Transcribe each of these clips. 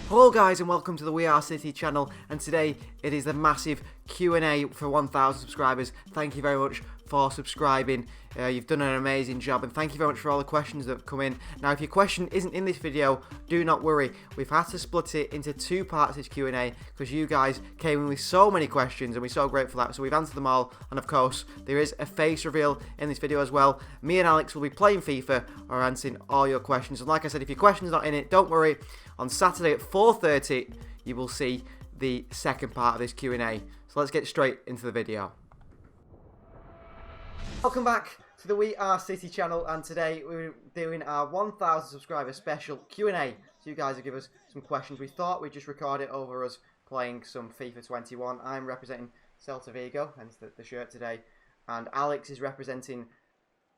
Hello guys and welcome to the We Are City channel, and today it is the massive Q&A for 1,000 subscribers. Thank you very much for subscribing. You've done an amazing job, and thank you very much for all the questions that have come in. Now if your question isn't in this video, do not worry. We've had to split it into two parts, this Q&A, because you guys came in with so many questions and we're so grateful for that. So we've answered them all, and of course there is a face reveal in this video as well. Me and Alex will be playing FIFA or answering all your questions, and like I said, if your question's not in it, don't worry. On Saturday at 4:30 you will see the second part of this Q&A. So let's get straight into the video. Welcome back to the We Are City channel, and today we're doing our 1,000 subscriber special Q&A. So you guys have given us some questions. We thought we'd just record it over us playing some FIFA 21. I'm representing Celta Vigo, hence the shirt today, and Alex is representing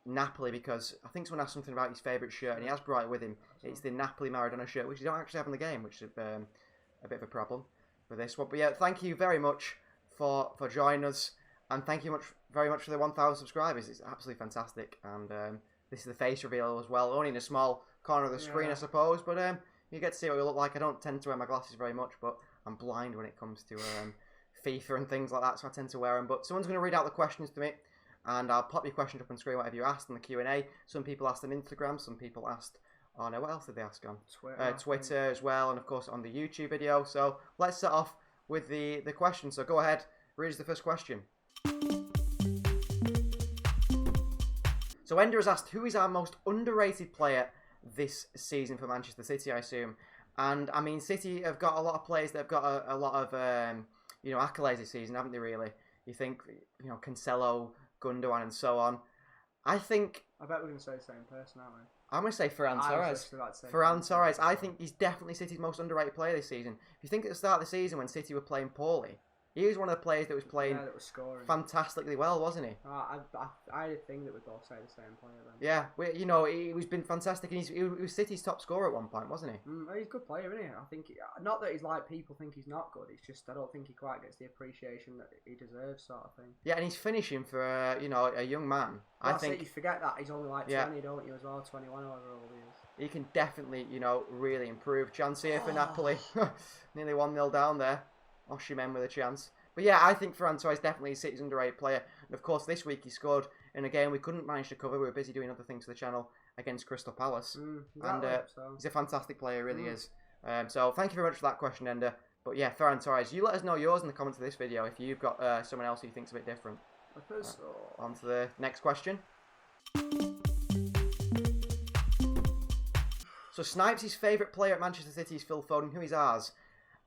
Napoli because I think someone asked something about his favourite shirt, and he has brought it with him. It's the Napoli Maradona shirt, which you don't actually have in the game, which is a bit of a problem with this one. But yeah, thank you very much for joining us, and thank you very much for the 1,000 subscribers. It's absolutely fantastic, and this is the face reveal as well, only in a small corner of the screen, I suppose, but you get to see what we look like. I don't tend to wear my glasses very much, but I'm blind when it comes to FIFA and things like that, so I tend to wear them. But someone's going to read out the questions to me, and I'll pop your questions up on screen, whatever you asked in the Q&A. Some people asked on Instagram, some people asked on, what else did they ask on? Twitter as well, and of course on the YouTube video. So let's start off with the question. So go ahead, read us the first question. So Ender has asked, who is our most underrated player this season for Manchester City, I assume? And I mean, City have got a lot of players that have got a lot of accolades this season, haven't they? Really, you think Cancelo, Gundogan, and so on. I bet we're going to say the same person, aren't we? I'm going to say Ferran Torres. Ferran Torres. I think he's definitely City's most underrated player this season. If you think at the start of the season when City were playing poorly, he was one of the players that was playing scoring fantastically well, wasn't he? I had a thing that we'd both say the same player then. Yeah, he's been fantastic, and he was City's top scorer at one point, wasn't he? He's a good player, isn't he? I think, not that he's like people think he's not good, it's just I don't think he quite gets the appreciation that he deserves, sort of thing. Yeah, and he's finishing for a young man. I think you forget that he's only like 20, don't you, as well, 21 or however old he is. He can definitely, really improve. Chance here for Napoli. Nearly 1-0 down there. Osimhen with a chance. But yeah, I think Ferran Torres definitely is City's underrated player. And of course, this week he scored in a game we couldn't manage to cover. We were busy doing other things to the channel against Crystal Palace. He's a fantastic player, really is. So thank you very much for that question, Ender. But yeah, Ferran Torres, you let us know yours in the comments of this video if you've got someone else who you think's a bit different. On to the next question. So Snipes' favourite player at Manchester City is Phil Foden. Who is ours?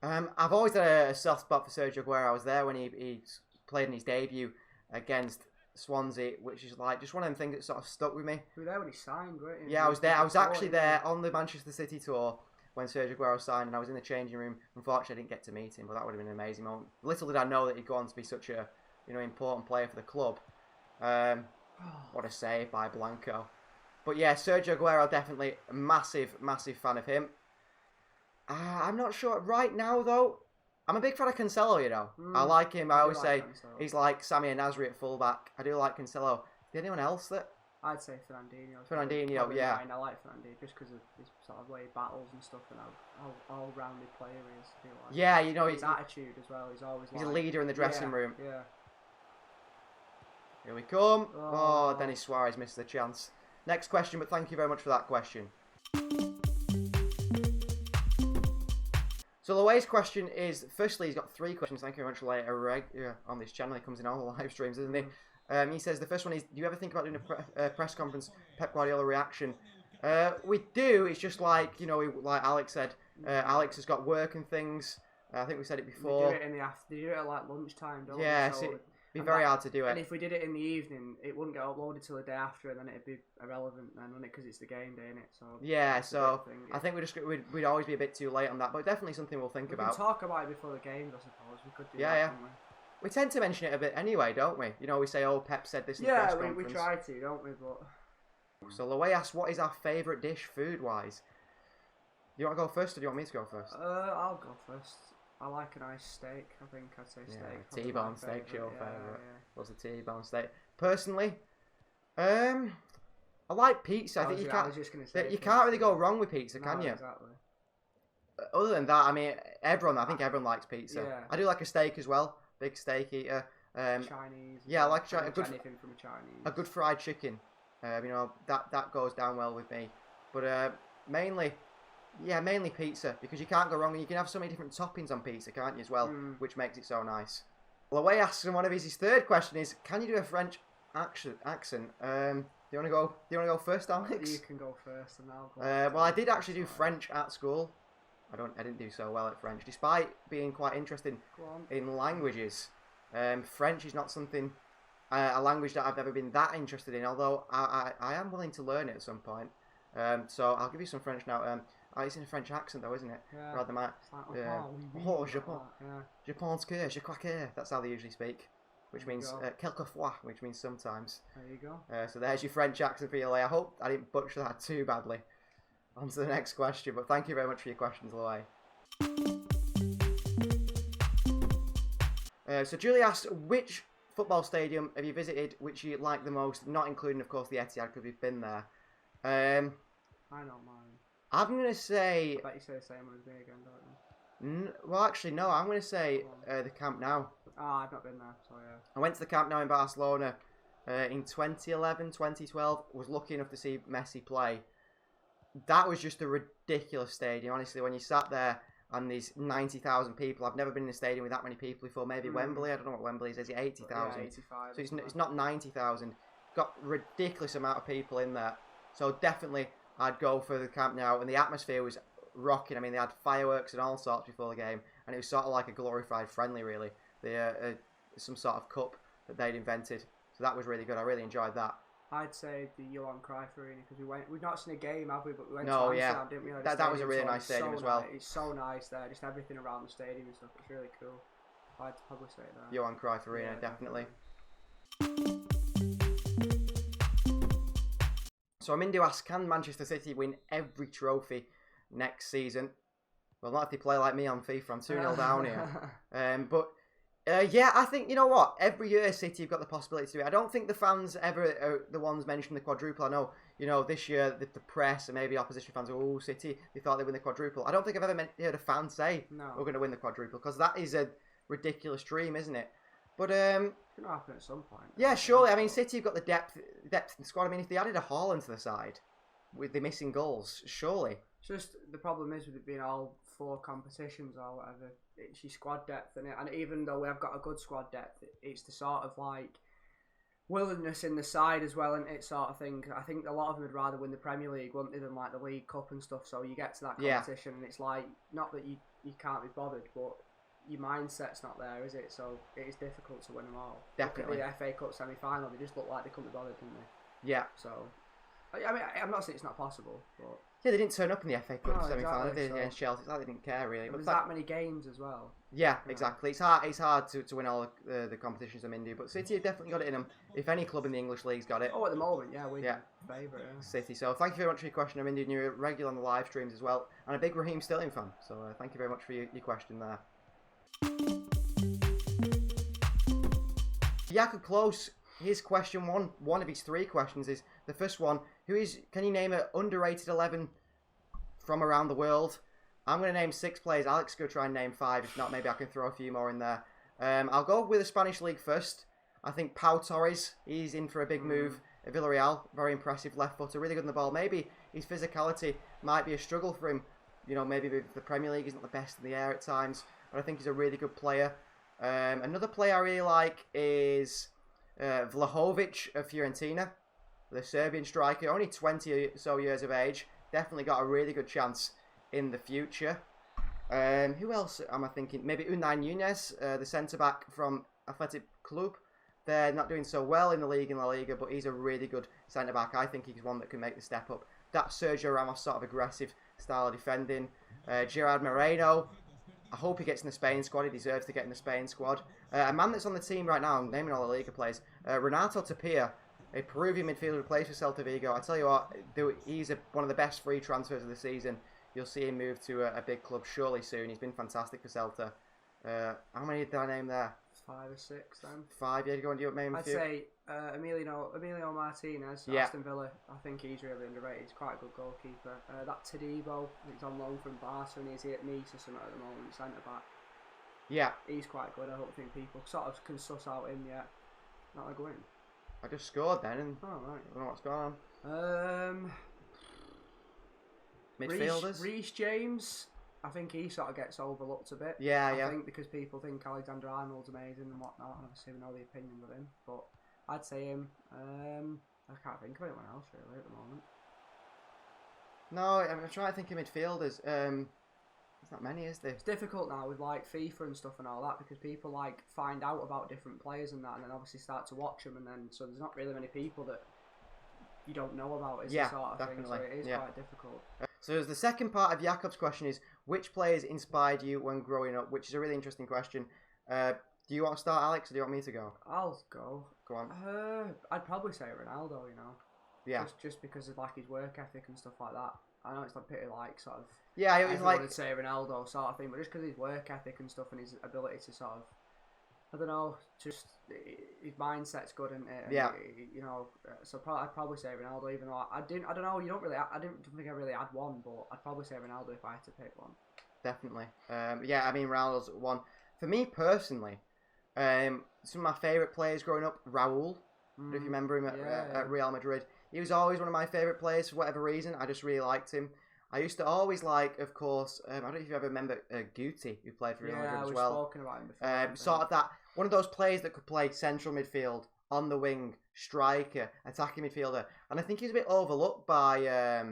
I've always had a soft spot for Sergio Aguero. I was there when he played in his debut against Swansea, which is like just one of them things that sort of stuck with me. You were there when he signed, weren't you? Yeah, I was there. I was actually there on the Manchester City tour when Sergio Aguero signed, and I was in the changing room. Unfortunately, I didn't get to meet him, but that would have been an amazing moment. Little did I know that he'd go on to be such a important player for the club. What a save by Blanco. But yeah, Sergio Aguero, definitely a massive, massive fan of him. I'm not sure. Right now, though, I'm a big fan of Cancelo, I like him. I always say Cancelo. He's like Sammy and Nasri at fullback. I do like Cancelo. Is there anyone else that? I'd say Fernandinho. Fernandinho, yeah. I like Fernandinho just because of his sort of way he battles and stuff, and how all-rounded player he is. I feel like. Yeah, his attitude as well. He's a leader in the dressing room. Yeah. Here we come. Oh, Denis Suarez missed the chance. Next question, but thank you very much for that question. So Loe's question is, firstly, he's got 3 questions. Thank you very much, Loe, on this channel. He comes in all the live streams, doesn't he? He says, the first one is, do you ever think about doing a press conference, Pep Guardiola reaction? We do. It's just like, like Alex said, Alex has got work and things. I think we said it before. We do it in the after. They do it at like lunchtime, don't yeah, we? It'd be very hard to do it. And if we did it in the evening, it wouldn't get uploaded till the day after, and then it'd be irrelevant then, wouldn't it? Because it's the game day, innit? So yeah, so I think we'd always be a bit too late on that, but definitely something we'll think about. We can talk about it before the games, I suppose. We could do that, yeah. We tend to mention it a bit anyway, don't we? We say, oh, Pep said this in the press conference. Yeah, we try to, don't we? But so Loe asks, what is our favourite dish food-wise? Do you want to go first, or do you want me to go first? I'll go first. I like a nice steak. I think I'd say steak. Yeah, T-bone steak's your favourite. Loves a T-bone steak. Personally, I like pizza. I think you can't really go wrong with pizza, can you? Exactly. other than that, I mean, I think everyone likes pizza. Yeah. I do like a steak as well. Big steak eater. Chinese. Yeah, I like anything from a Chinese. a good fried chicken. You know, that goes down well with me. But mainly pizza, because you can't go wrong, and you can have so many different toppings on pizza, can't you, as well, which makes it so nice. Well, away asks one of his third question is, can you do a French accent? Do you want to go first, Alex? You can go first, and I'll go. Well, I did actually do French at school. I didn't do so well at French, despite being quite interested in languages. French is not something, a language that I've never been that interested in. Although I am willing to learn it at some point. So I'll give you some French now. It's in a French accent though, isn't it? Yeah. Rather than my, Oh, je pense que, je crois que. That's how they usually speak, which means quelquefois, which means sometimes. There you go. So there's your French accent for you, Lay. I hope I didn't butcher that too badly. On to the next question, but thank you very much for your questions, Lay. So Julie asked, which football stadium have you visited which you like the most, not including, of course, the Etihad, because we've been there. I know mine. I'm going to say... I bet you say the same one as me again, don't you? Well, actually, no. I'm going to say the Camp Nou. I've not been there, so yeah. I went to the Camp Nou in Barcelona in 2011, 2012. Was lucky enough to see Messi play. That was just a ridiculous stadium, honestly. When you sat there and these 90,000 people, I've never been in a stadium with that many people before. Maybe Wembley, I don't know what Wembley is. Is it 80,000? Yeah, 85. So it's not 90,000. Got ridiculous amount of people in there. So definitely I'd go for the Camp Nou. And the atmosphere was rocking. I mean, they had fireworks and all sorts before the game. And it was sort of like a glorified friendly, really. Some sort of cup that they'd invented. So that was really good. I really enjoyed that. I'd say the Johan Cruyff Arena, because we've not seen a game, have we? But we went to Amsterdam, Amsterdam, didn't we? That was a really nice stadium as well. It's so nice there, just everything around the stadium and stuff. It's really cool. I'd probably say that. Johan Cruyff Arena, definitely. So Amindu asks, can Manchester City win every trophy next season? Well, not if they play like me on FIFA. I'm 2-0 down here. Yeah, I think, you know what? Every year City have got the possibility to do it. I don't think the fans ever are the ones mentioning the quadruple. I know, this year the press and maybe opposition fans are, oh, City, they thought they'd win the quadruple. I don't think I've ever heard a fan say we're going to win the quadruple, because that is a ridiculous dream, isn't it? But it's going to happen at some point. Yeah, surely. I mean, City have got the depth in the squad. I mean, if they added a Haaland to the side with the missing goals, surely. It's just the problem is with it being all 4 competitions or whatever, it's your squad depth, and even though we have got a good squad depth, it's the sort of like willingness in the side as well, and it sort of thing. I think a lot of them would rather win the Premier League, wouldn't they, than like the League Cup and stuff. So you get to that competition, and it's like, not that you can't be bothered, but your mindset's not there, is it? So it is difficult to win them all. Definitely. Look at the FA Cup semi-final, they just looked like they couldn't be bothered, didn't they? Yeah. So, I mean, I'm not saying it's not possible, but... Yeah, they didn't turn up in the FA Cup semi-final, exactly, against Chelsea. It's like they didn't care, really. But there's that many games as well. Yeah, exactly. It's hard to win all the competitions I'm into, but City have definitely got it in them. If any club in the English league's got it. Oh, at the moment, yeah, we're favourite. Yeah. City. So thank you very much for your question, I'm into. You're regular on the live streams as well, and a big Raheem Sterling fan. So thank you very much for your question there. Jakob Close, his question one of his 3 questions is, the first one, can you name an underrated 11 from around the world? I'm going to name 6 players. Alex going to try and name 5. If not, maybe I can throw a few more in there. I'll go with the Spanish league first. I think Pau Torres, he's in for a big move at Villarreal. Very impressive left footer, really good on the ball. Maybe his physicality might be a struggle for him. Maybe the Premier League isn't the best in the air at times, but I think he's a really good player. Another player I really like is Vlahovic of Fiorentina, the Serbian striker, only 20 or so years of age. Definitely got a really good chance in the future. Who else am I thinking? Maybe Unai Nunes, the centre-back from Athletic Club. They're not doing so well in the league in La Liga, but he's a really good centre-back. I think he's one that can make the step up. That Sergio Ramos sort of aggressive style of defending. Gerard Moreno, I hope he gets in the Spain squad. He deserves to get in the Spain squad. A man that's on the team right now, I'm naming all the Liga players, Renato Tapia, a Peruvian midfielder who plays for Celta Vigo. I tell you what, he's one of the best free transfers of the season. You'll see him move to a big club surely soon. He's been fantastic for Celta. How many did I name there? 5 or 6 then. 5, yeah. Go on, do you name a I'd few? say Emilio Martinez, Yeah. Aston Villa. I think he's really underrated. He's quite a good goalkeeper. That Todibo, he's on loan from Barca and he's at Nice or something at the moment, centre back. Yeah. He's quite good. I don't think people sort of can suss out him yet. Not like win. I just scored then, and Oh right. I don't know what's going on. Midfielders. Reece James. I think he sort of gets overlooked a bit. Yeah, I yeah. think because people think Alexander Arnold's amazing and whatnot, and obviously we know the opinions of him. But I'd say him. I can't think of anyone else really at the moment. No, I'm trying to think of midfielders. There's not many, is there? It's difficult now with like FIFA and stuff and all that because people like find out about different players and that, and then obviously start to watch them, and then so there's not really many people that you don't know about. Is Yeah, the sort of definitely. thing. So it is Yeah. quite difficult. So the second part of Jakob's question is, which players inspired you when growing up? Which is a really interesting question. Do you want to start, Alex, or do you want me to go? I'll go. Go on. I'd probably say Ronaldo. You know. Yeah. Just because of like his work ethic and stuff like that. I know it's like pretty like sort of. Yeah, it was everyone like. would say Ronaldo sort of thing, but just because of his work ethic and stuff and his ability to sort of, I don't know, just his mindset's good, and Yeah. you know, so I'd probably say Ronaldo, even though I don't know, I didn't think I really had one, but I'd probably say Ronaldo if I had to pick one. Definitely. Yeah, I mean, Ronaldo's one. For me personally, some of my favourite players growing up, Raul. I don't know if you remember him at Real Madrid. He was always one of my favourite players for whatever reason. I just really liked him. I used to always like, of course, I don't know if you ever remember Guti, who played for Real Madrid as well. Yeah, we've spoken about him before. Sort of that, one of those players that could play central midfield, on the wing, striker, attacking midfielder. And I think he's a bit overlooked by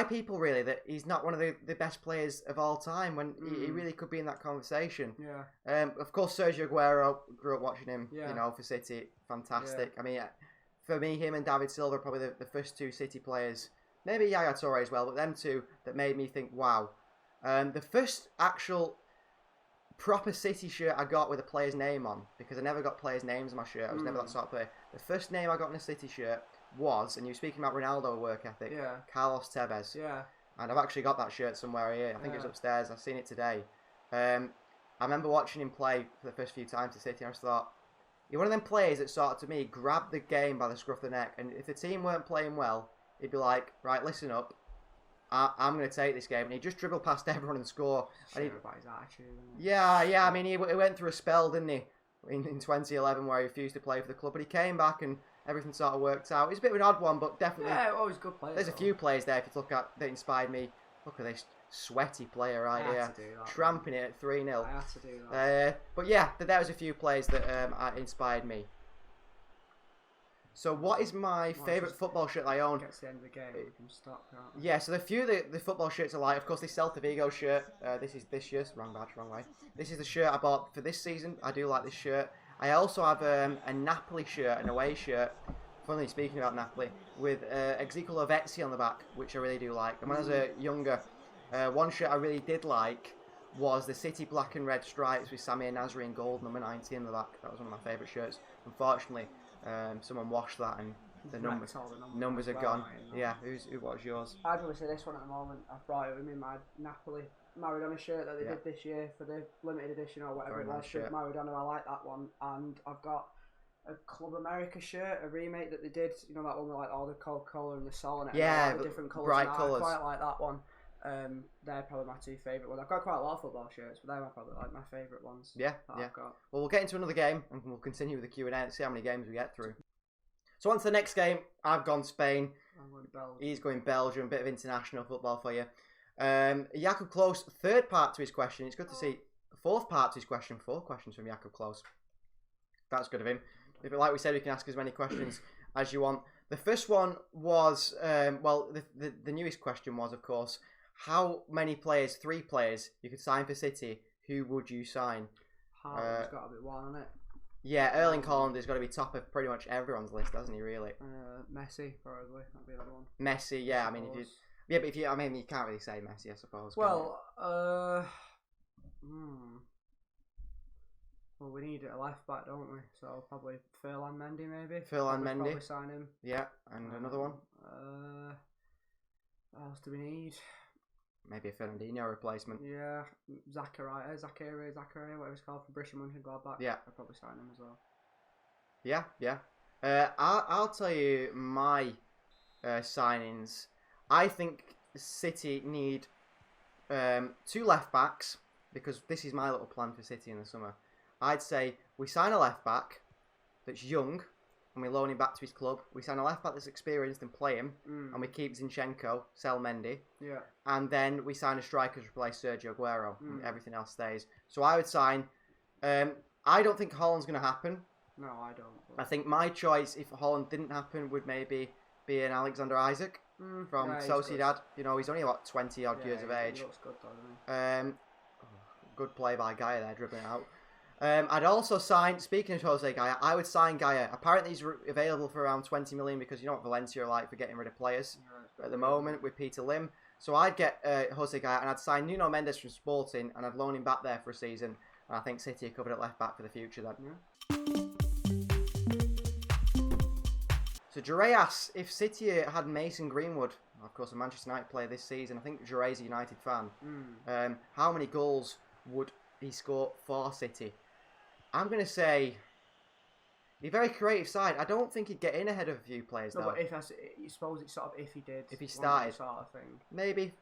people, really, that he's not one of the best players of all time when he really could be in that conversation. Yeah. Of course, Sergio Aguero, grew up watching him, Yeah. you know, for City. Fantastic. Yeah. I mean, for me, him and David Silva are probably the first 2 City players. Maybe Yaya Toure as well, but them 2 that made me think, wow. The first actual proper City shirt I got with a player's name on, because I never got players' names on my shirt. I was never that sort of player. The first name I got in a City shirt was, and you were speaking about Ronaldo work ethic, Carlos Tevez. Yeah. And I've actually got that shirt somewhere here. I think it's upstairs. I've seen it today. I remember watching him play for the first few times to City, and I just thought, you're one of them players that sort of, to me, grabbed the game by the scruff of the neck, and if the team weren't playing well, he'd be like, right, listen up, I'm going to take this game. And he'd just dribble past everyone and score. And about his attitude. Yeah. I mean, he went through a spell, didn't he, in 2011 where he refused to play for the club. But he came back and everything sort of worked out. He's a bit of an odd one, but definitely. Yeah, always good player. There's a few players there, if you look at, that inspired me. Look at this sweaty player right here. Tramping it at 3-0. I had to do that. But yeah, there was a few players that inspired me. So what is my favourite football shirt I own? Gets the end of the game, we can stop, can't we? Yeah, so the few the football shirts I like, of course, this Celta Vigo shirt. This is this year's, wrong badge, wrong way. This is the shirt I bought for this season. I do like this shirt. I also have a Napoli shirt, an away shirt. Funnily speaking about Napoli, with Ezekiel Lavezzi on the back, which I really do like. And when I was younger, one shirt I really did like was the City black and red stripes with Samir Nasri in gold, number 90 in the back. That was one of my favourite shirts. Unfortunately, someone washed that and the numbers are gone. Yeah, what was yours? I'd probably say this one at the moment. I've brought it with me, my Napoli Maradona shirt that they did this year for the limited edition or whatever it was. Maradona, I like that one. And I've got a Club America shirt, a remake that they did. You know that one with like all the Coca-Cola and the Sol and it. Yeah, all the different colours. Bright colours. I quite like that one. They're probably my 2 favourite ones. I've got quite a lot of football shirts, but they're probably like my favourite ones. Yeah. I've got. Well, we'll get into another game and we'll continue with the Q&A and see how many games we get through. So on to the next game. I've gone Spain. I'm going Belgium. He's going Belgium. Bit of international football for you. Jakob Close, third part to his question. It's good to see fourth part to his question. 4 questions from Jakob Close. That's good of him. Like we said, we can ask as many questions as you want. The first one was, the newest question was, of course, how many players, 3 players, you could sign for City? Who would you sign? Haaland's got to be one, hasn't it? Yeah, Erling Haaland has got to be top of pretty much everyone's list, hasn't he? Really. Messi, probably. That'd be another one. Messi, yeah. I mean, you can't really say Messi, I suppose. Well, well, we need a left back, don't we? So probably Ferland Mendy, maybe. Probably sign him. Yeah, and another one. What else do we need? maybe a Fernandinho replacement. Yeah, Zachariah, whatever it's called, from Borussia Mönchengladbach. Yeah. I'd probably sign him as well. Yeah, yeah. I'll tell you my signings. I think City need 2 left backs, because this is my little plan for City in the summer. I'd say we sign a left back that's young, and we loan him back to his club. We sign a left back that's experienced and play him, and we keep Zinchenko, sell Mendy. Yeah. And then we sign a striker to replace Sergio Aguero, and everything else stays. So I would sign. I don't think Holland's going to happen. No, I don't. But... I think my choice, if Holland didn't happen, would maybe be an Alexander Isaac from Sociedad. You know, he's only about 20 odd years of age. He looks good, doesn't he? Good play by Gaia there, dribbling it out. I'd also sign, speaking of Jose Gaia, I would sign Gaia. Apparently he's available for around 20 million, because you know what Valencia are like for getting rid of players at the moment with Peter Lim. So I'd get Jose Gaia, and I'd sign Nuno Mendes from Sporting, and I'd loan him back there for a season. And I think City are covered at left back for the future then. Yeah. So Jure asks, if City had Mason Greenwood, of course a Manchester United player this season, I think Jure's a United fan, how many goals would he score for City? I'm going to say, he's a very creative side. I don't think he'd get in ahead of a few players, though. No, but you suppose it's sort of if he did. If he started. Sort of thing. Maybe.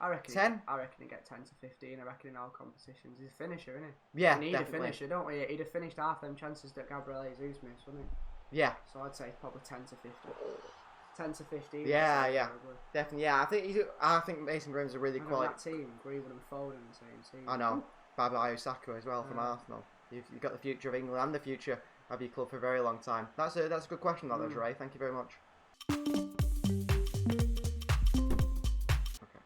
I reckon 10? I reckon he'd get 10 to 15. I reckon in all competitions. He's a finisher, isn't he? Yeah, we need definitely. a finisher, don't we? He'd have finished half them chances that Gabriel Jesus missed, wouldn't he? Yeah. So I'd say probably 10 to 15. 10 to 15. Yeah, so yeah. probably. Definitely, yeah. I think Mason Greenwood's a really quality... that team, Greenwood and Foden in the same team. I know. Babayo Saka as well from Arsenal. You've got the future of England and the future of your club for a very long time. That's a good question, that though, Ray. Thank you very much. Okay.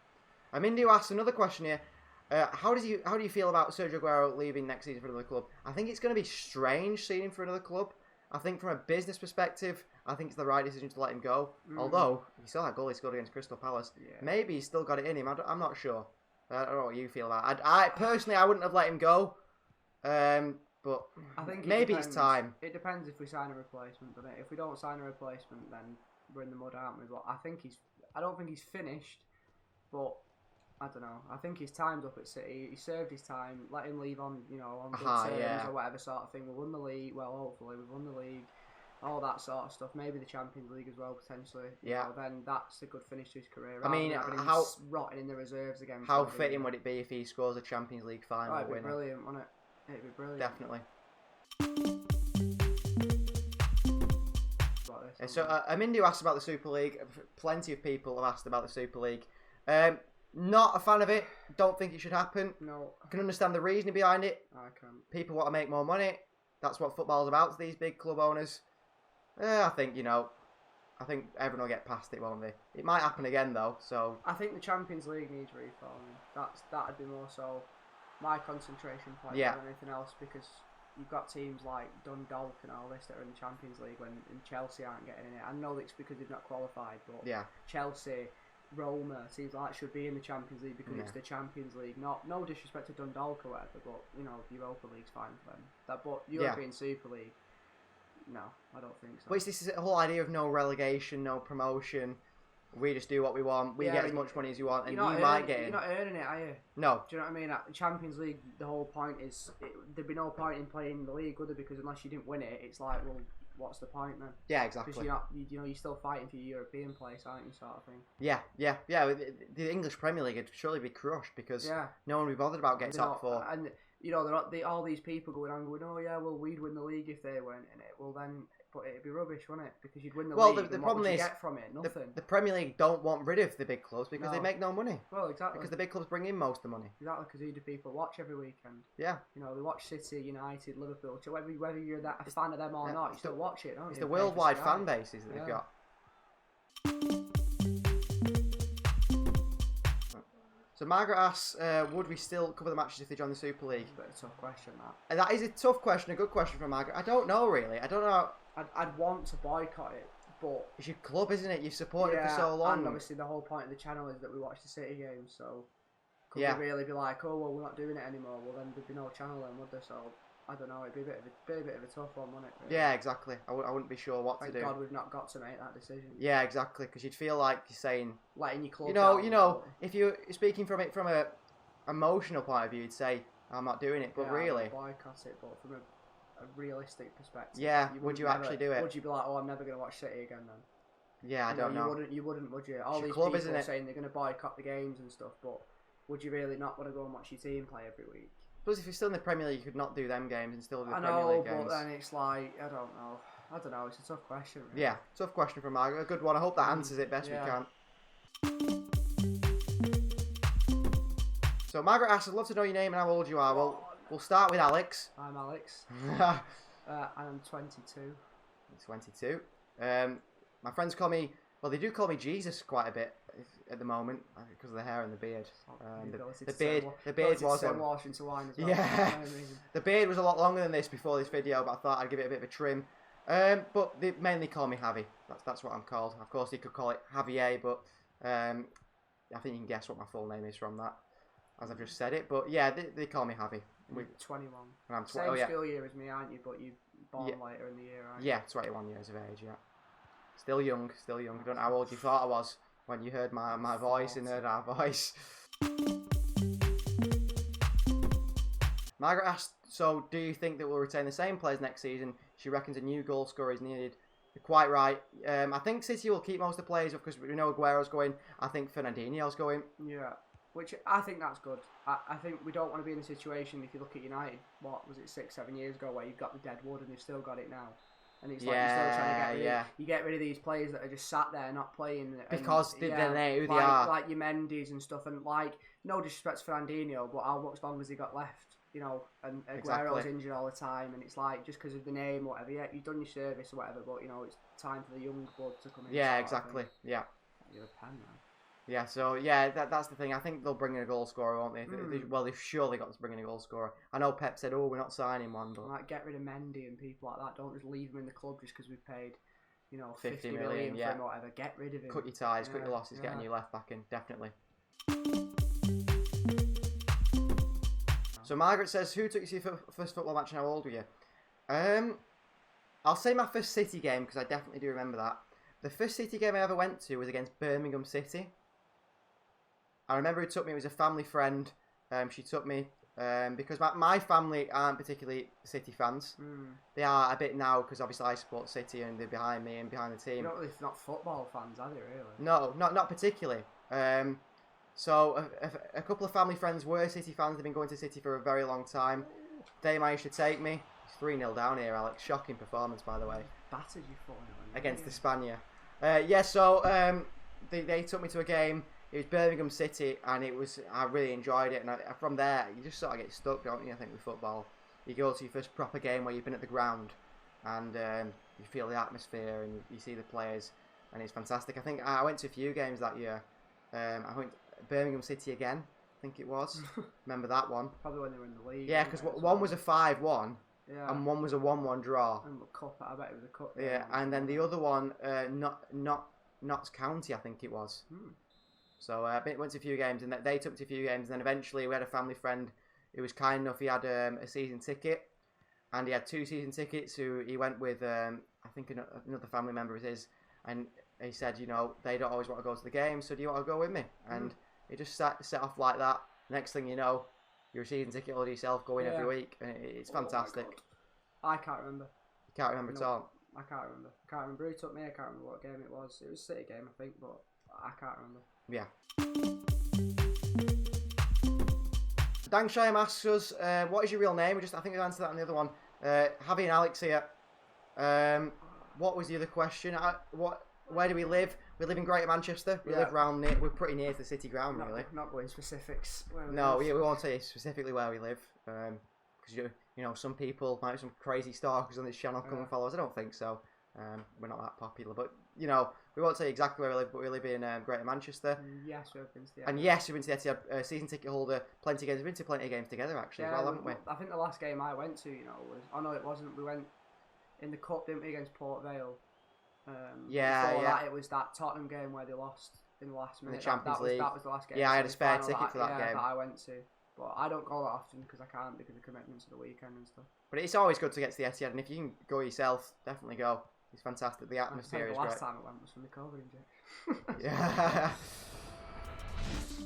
Amindu asks another question here. How do you feel about Sergio Aguero leaving next season for another club? I think it's going to be strange seeing him for another club. I think from a business perspective, I think it's the right decision to let him go. Although he still had goal he scored against Crystal Palace. Yeah. Maybe he's still got it in him. I'm not sure. I don't know what you feel about it. I personally, I wouldn't have let him go. But I think maybe it's time. It depends if we sign a replacement, doesn't it? If we don't sign a replacement, then we're in the mud, aren't we? But I don't think he's finished, but I don't know. I think his time's up at City. He served his time. Let him leave on, on good terms or whatever sort of thing. We won the league. Well, hopefully we've won the league. All that sort of stuff. Maybe the Champions League as well, potentially. Yeah. Then that's a good finish to his career. I mean, how rotting in the reserves again. How fitting would it be if he scores a Champions League final winner? It'd be brilliant, wouldn't it? It'd be brilliant. Definitely. So Amindu asked about the Super League. Plenty of people have asked about the Super League. Not a fan of it. Don't think it should happen. No. I can understand the reasoning behind it. I can. People want to make more money. That's what football's about to these big club owners. I think everyone will get past it, won't they? It might happen again though. So I think the Champions League needs reforming. That'd be more so my concentration point than anything else, because you've got teams like Dundalk and all this that are in the Champions League and Chelsea aren't getting in it. I know it's because they've not qualified, but Chelsea, Roma, teams like that should be in the Champions League because it's the Champions League. No disrespect to Dundalk or whatever, but Europa League's fine for them. But European Super League, no, I don't think so. But it's this whole idea of no relegation, no promotion. We just do what we want. We get as much money as you want, and you might get in. You're not earning it, are you? No. Do you know what I mean? At the Champions League, the whole point is there'd be no point in playing the league, would there? Because unless you didn't win it, it's like, well, what's the point then? Yeah, exactly. Because you're still fighting for your European place, aren't you, sort of thing? Yeah. The English Premier League would surely be crushed because no one would be bothered about getting top four. And all these people going, oh yeah, well we'd win the league if they weren't in it. Well then. But it'd be rubbish, wouldn't it? Because you'd win the league. The problem is, get from it? Nothing. The Premier League don't want rid of the big clubs because they make no money. Well, exactly. Because the big clubs bring in most of the money. Exactly, because who do people watch every weekend? Yeah. They watch City, United, Liverpool. So whether you're a fan of them or not, you still watch it, don't you? It's the worldwide fan bases that they've got. So Margaret asks, would we still cover the matches if they join the Super League? It's a tough question, that. That is a tough question, a good question from Margaret. I don't know, really. I don't know. I'd want to boycott it, but... It's your club, isn't it? You've supported it for so long. And obviously the whole point of the channel is that we watch the City games, so... Could we really be like, oh, well, we're not doing it anymore? Well, then there'd be no channel then, would there? So I don't know. It'd be a bit of a tough one, wouldn't it? Really? Yeah, exactly. I wouldn't be sure what Thank to do. God we've not got to make that decision. Yeah, exactly. Because you'd feel like you're saying, Letting your club you down, know, if you're speaking from a emotional point of view, you'd say, I'm not doing it. But really, boycott it. But from a realistic perspective, yeah, would you actually do it? Would you be like, oh, I'm never going to watch City again then? Yeah, I don't know. You wouldn't, would you? All It's these your club, people isn't it? saying they're going to boycott the games and stuff, but would you really not want to go and watch your team play every week? Plus, if you're still in the Premier League, you could not do them games and still do the I Premier know, League games. but then it's like, I don't know. It's a tough question. Really. Yeah, tough question from Margaret. A good one. I hope that answers it best we can. So Margaret asks, I'd love to know your name and how old you are. Well, we'll start with Alex. I'm Alex. I'm 22. 22. My friends call me, well, they do call me Jesus quite a bit at the moment because of the hair and the beard. The beard was on. Yeah, the beard was a lot longer than this before this video, but I thought I'd give it a bit of a trim. But they mainly call me Javi. That's what I'm called. Of course, you could call it Javier, but I think you can guess what my full name is from that, as I've just said it. But yeah, they call me Javi. 21. And I'm Same school year as me, aren't you? But you born later in the year, aren't you? Yeah, 21 years of age. Yeah, still young. I don't know how old you thought I was when you heard my voice and heard our voice. Margaret asked, so do you think that we'll retain the same players next season? She reckons a new goal scorer is needed. You're quite right. I think City will keep most of the players because we know Aguero's going. I think Fernandinho's going. Yeah, which I think that's good. I think we don't want to be in a situation, if you look at United, what was it, 6-7 years ago, where you've got the dead wood and they've still got it now. And it's like you're still trying to get rid of, you get rid of these players that are just sat there not playing. Because they know who they are. Like your Mendy's and stuff. And like, no disrespect to Fernandinho, but how much longer has he got left? You know, and Aguero's injured all the time. And it's like, just because of the name or whatever, yeah, you've done your service or whatever, but you know, it's time for the young blood to come in. Yeah, exactly. Yeah. You're a pen, man. Yeah, so yeah, that's the thing. I think they'll bring in a goal scorer, won't they? Well, they've surely got to bring in a goal scorer. I know Pep said, "Oh, we're not signing one," but like get rid of Mendy and people like that. Don't just leave him in the club just because we've paid, 50 million for him or whatever. Get rid of him. Cut your ties, cut your losses, get a new left back in, definitely. So Margaret says, "Who took you to your first football match and how old were you?" I'll say my first City game because I definitely do remember that. The first City game I ever went to was against Birmingham City. I remember who took me. It was a family friend. She took me because my family aren't particularly City fans. They are a bit now because obviously I support City and they're behind me and behind the team. You're not football fans, are they really? No, not particularly. So a couple of family friends were City fans. They've been going to City for a very long time. They managed to take me. It's 3-0 down here, Alex. Shocking performance, by the way. Battered you 4-0 against the Spaniard. They took me to a game. It was Birmingham City, and I really enjoyed it. And from there, you just sort of get stuck, don't you? I think with football, you go to your first proper game where you've been at the ground, and you feel the atmosphere and you see the players, and it's fantastic. I think I went to a few games that year. I went to Birmingham City again. I think it was. Remember that one? Probably when they were in the league. Yeah, because one was a 5-1. Yeah. And one was a 1-1 draw. And a cup, I bet it was a cup. Yeah, and then the other one, Notts County, I think it was. So I went to a few games, and they took me to a few games, and then eventually we had a family friend who was kind enough. He had a season ticket, and he had 2 season tickets. Who he went with, I think another family member of his, and he said, they don't always want to go to the game, so do you want to go with me? And it just set off like that. Next thing you know, you're a season ticket holder yourself, going every week, and it's fantastic. I can't remember. You can't remember at all? I can't remember. I can't remember who took me. I can't remember what game it was. It was a City game, I think, but I can't remember. Yeah. Dangsheim asks us, what is your real name? I think we answered that on the other one. Javi and Alex here. What was the other question? Where do we live? We live in Greater Manchester. We live we're pretty near to the City ground, really. Not going specifics. We won't tell you specifically where we live. Because some people might have some crazy stalkers on this channel come and follow us. I don't think so. We're not that popular, but we won't tell you exactly where we live. But we live in Greater Manchester. Yes, we've been to the Etihad. And yes, we've been to the Etihad. Season ticket holder. Plenty of games. We've been to plenty of games together actually, as well, haven't we? I think the last game I went to, was. Oh no, it wasn't. We went in the cup, didn't we, against Port Vale? Before that, it was that Tottenham game where they lost in the last minute. In the Champions League. That was the last game. Yeah, I had a spare ticket for that game. that I went to. But I don't go that often because I can't because of commitments of the weekend and stuff. But it's always good to get to the Etihad, and if you can go yourself, definitely go. It's fantastic. The atmosphere is the last great. time I went was from the COVID injection. Yeah.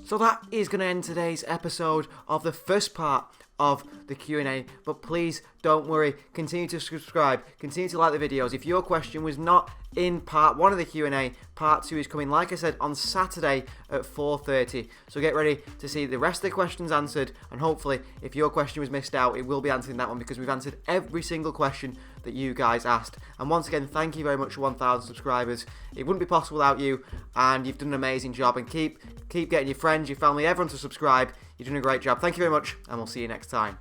So that is going to end today's episode of the first part of the Q&A, but please don't worry, continue to subscribe, continue to like the videos. If your question was not in part 1 of the Q&A, part 2 is coming, like I said, on Saturday at 4:30, so get ready to see the rest of the questions answered, and hopefully if your question was missed out, it will be answered in that one, because we've answered every single question that you guys asked. And once again, thank you very much for 1,000 subscribers. It wouldn't be possible without you, and you've done an amazing job, and keep getting your friends, your family, everyone to subscribe. You're doing a great job. Thank you very much, and we'll see you next time.